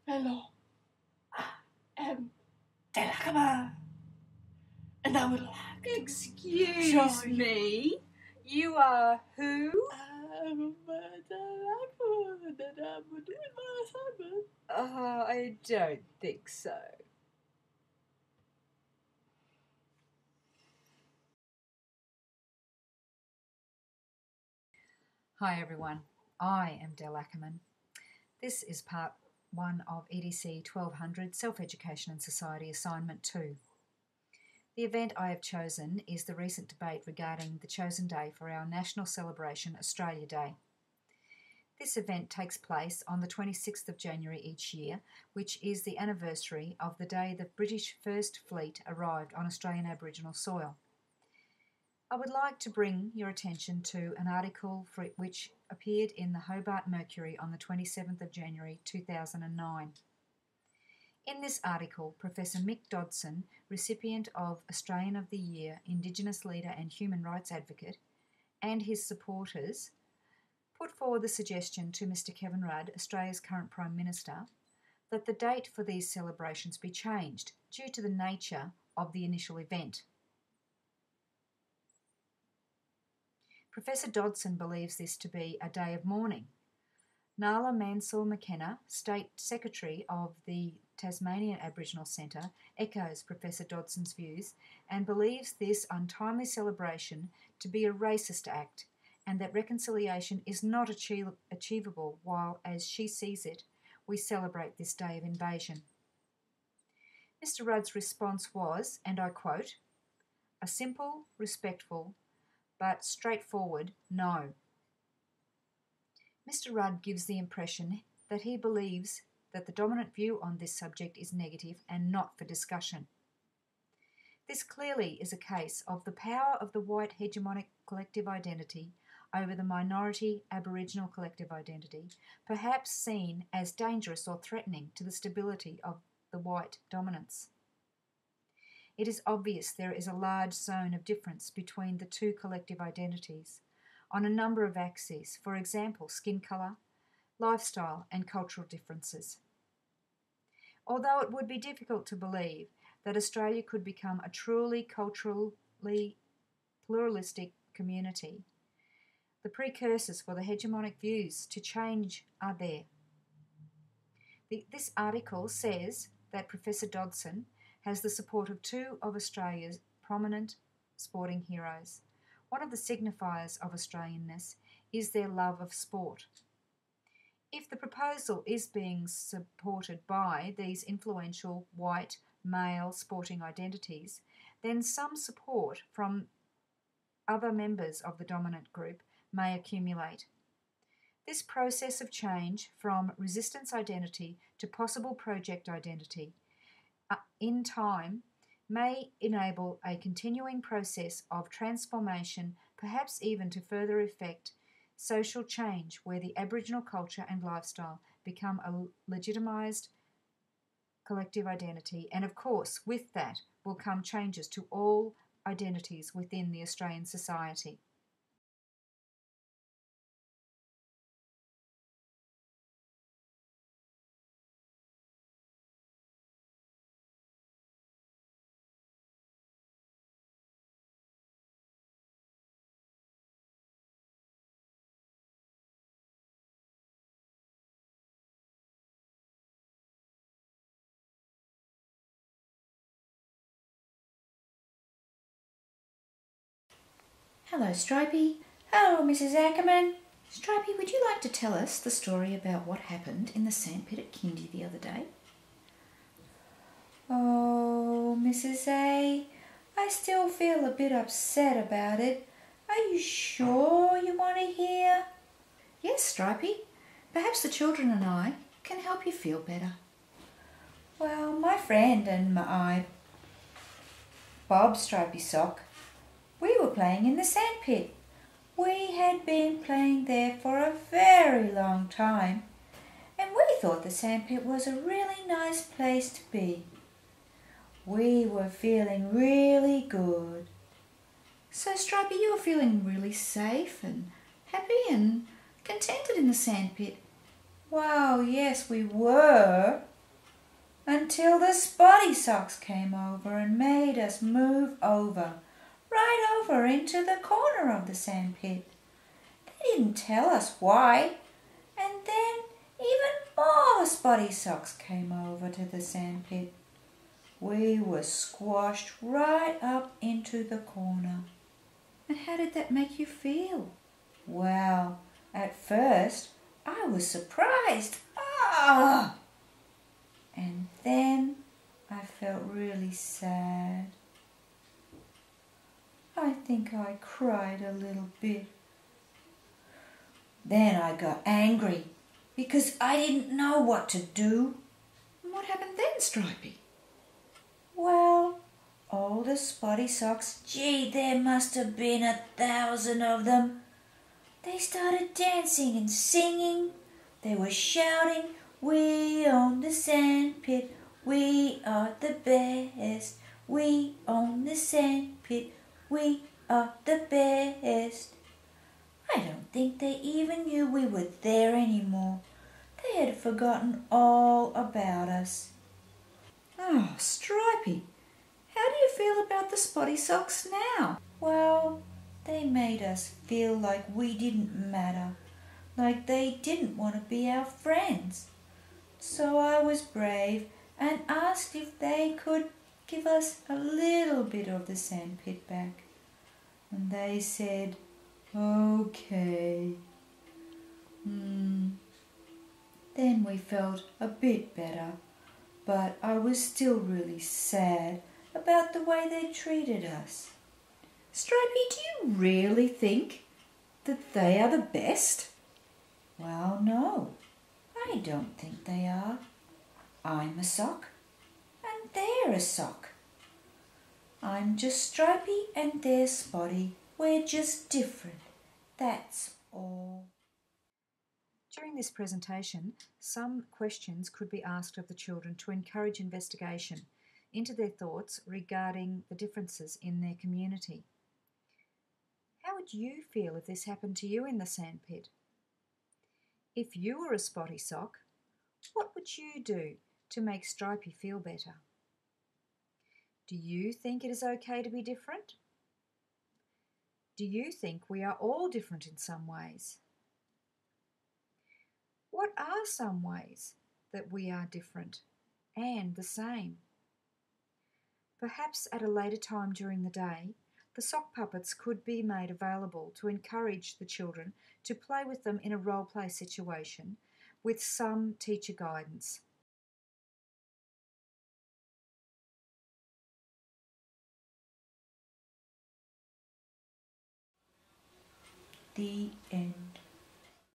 Hello, I am Delacama, and I would like to Excuse me, you are who? I'm Delacama, and I'm doing my assignment. I don't think so. Hi everyone, I am Del Ackerman. This is part 1 of EDC 1200 Self-Education and Society Assignment 2. The event I have chosen is the recent debate regarding the chosen day for our national celebration, Australia Day. This event takes place on the 26th of January each year, which is the anniversary of the day the British First Fleet arrived on Australian Aboriginal soil. I would like to bring your attention to an article which appeared in the Hobart Mercury on the 27th of January 2009. In this article, Professor Mick Dodson, recipient of Australian of the Year, Indigenous Leader and Human Rights Advocate, and his supporters put forward the suggestion to Mr Kevin Rudd, Australia's current Prime Minister, that the date for these celebrations be changed due to the nature of the initial event. Professor Dodson believes this to be a day of mourning. Nala Mansell McKenna, State Secretary of the Tasmanian Aboriginal Centre, echoes Professor Dodson's views and believes this untimely celebration to be a racist act and that reconciliation is not achievable while, as she sees it, we celebrate this day of invasion. Mr Rudd's response was, and I quote, "A simple, respectful, but straightforward no." Mr Rudd gives the impression that he believes that the dominant view on this subject is negative and not for discussion. This clearly is a case of the power of the white hegemonic collective identity over the minority Aboriginal collective identity, perhaps seen as dangerous or threatening to the stability of the white dominance. It is obvious there is a large zone of difference between the two collective identities on a number of axes, for example, skin colour, lifestyle and cultural differences. Although it would be difficult to believe that Australia could become a truly culturally pluralistic community, the precursors for the hegemonic views to change are there. This article says that Professor Dodson has the support of two of Australia's prominent sporting heroes. One of the signifiers of Australianness is their love of sport. If the proposal is being supported by these influential white male sporting identities, then some support from other members of the dominant group may accumulate. This process of change from resistance identity to possible project identity in time may enable a continuing process of transformation, perhaps even to further effect social change where the Aboriginal culture and lifestyle become a legitimised collective identity, and of course with that will come changes to all identities within the Australian society. Hello, Stripey. Hello, Mrs. Ackerman. Stripey, would you like to tell us the story about what happened in the sandpit at Kindy the other day? Oh, Mrs. A, I still feel a bit upset about it. Are you sure you want to hear? Yes, Stripey. Perhaps the children and I can help you feel better. Well, my friend and I, Bob Stripey Sock, we were playing in the sandpit. We had been playing there for a very long time, and we thought the sandpit was a really nice place to be. We were feeling really good. So, Stripey, you were feeling really safe and happy and contented in the sandpit. Well, yes, we were. until the Spotty Socks came over and made us move over, right over into the corner of the sandpit. They didn't tell us why, and then even more Spotty Socks came over to the sandpit. We were squashed right up into the corner. And how did that make you feel? Well, at first I was surprised. Ah! And then I felt really sad. I think I cried a little bit. Then I got angry because I didn't know what to do. And what happened then, Stripey? Well, all the Spotty Socks, gee, there must have been 1,000 of them. They started dancing and singing. They were shouting, "We own the sandpit, we are the best. We own the sandpit, we are the best." I don't think they even knew we were there anymore. They had forgotten all about us. Oh, Stripey, how do you feel about the Spotty Socks now? Well, they made us feel like we didn't matter, like they didn't want to be our friends. So I was brave and asked if they could give us a little bit of the sandpit back. And they said, "Okay." Then we felt a bit better, but I was still really sad about the way they treated us. Stripey, do you really think that they are the best? Well, no, I don't think they are. I'm a sock, and they're a sock. I'm just Stripey and they're Spotty. We're just different, that's all. During this presentation, some questions could be asked of the children to encourage investigation into their thoughts regarding the differences in their community. How would you feel if this happened to you in the sandpit? If you were a Spotty Sock, what would you do to make Stripey feel better? Do you think it is okay to be different? Do you think we are all different in some ways? What are some ways that we are different and the same? Perhaps at a later time during the day, the sock puppets could be made available to encourage the children to play with them in a role-play situation with some teacher guidance. The end.